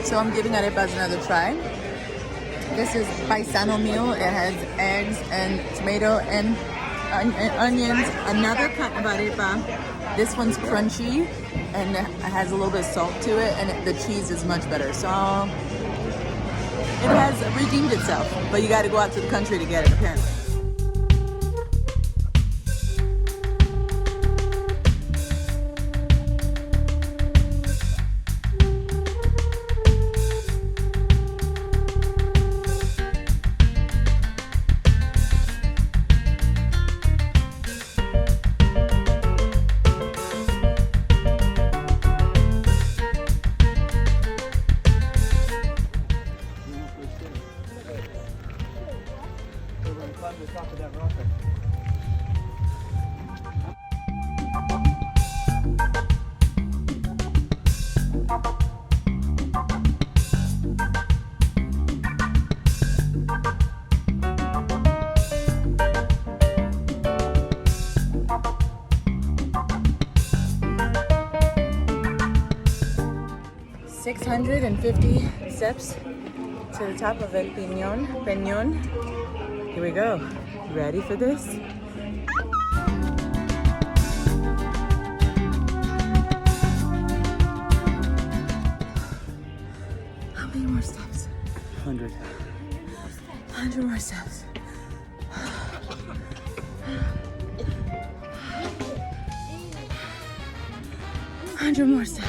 So I'm giving arepas another try. This is paisano meal. It has eggs and tomato and onions. Another kind of arepa. This one's crunchy and it has a little bit of salt to it, and the cheese is much better. So it has redeemed itself, but you got to go out to the country to get it, apparently. $650 steps to the top of El Peñol. Here we go. Ready for this? How many more steps? 100. 100 more steps. 100 more steps.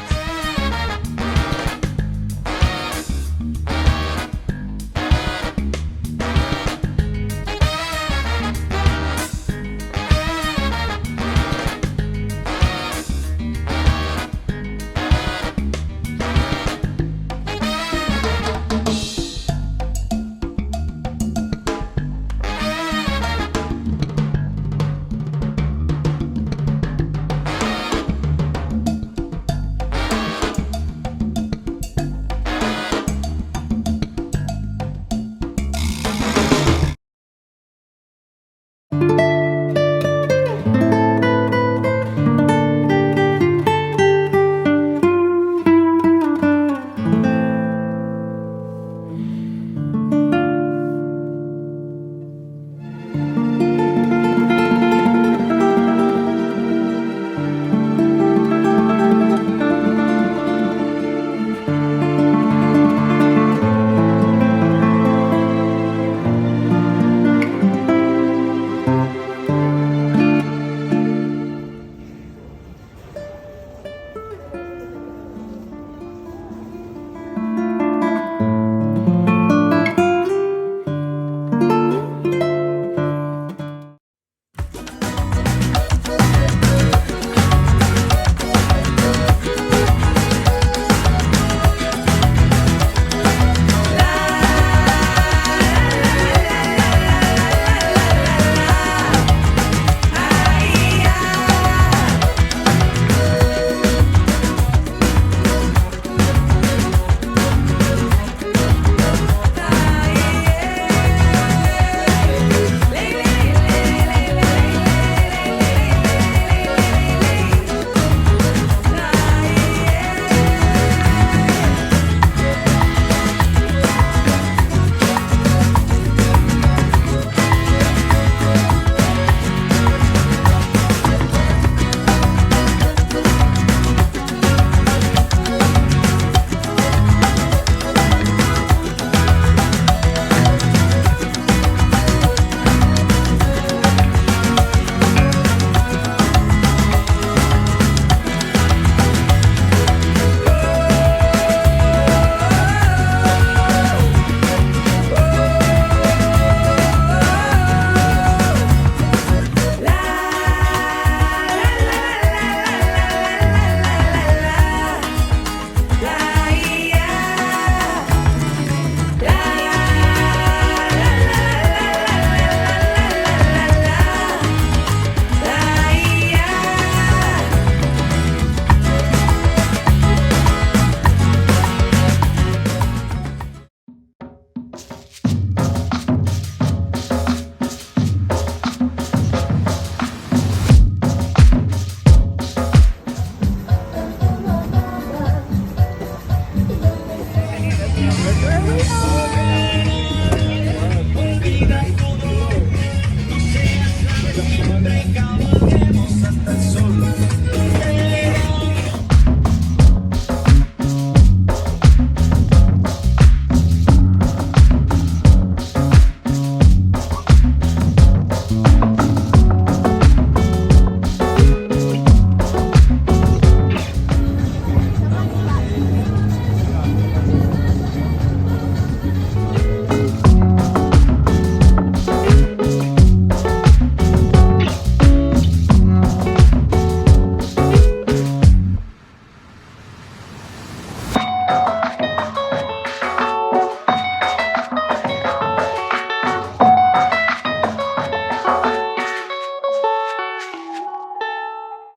There we are.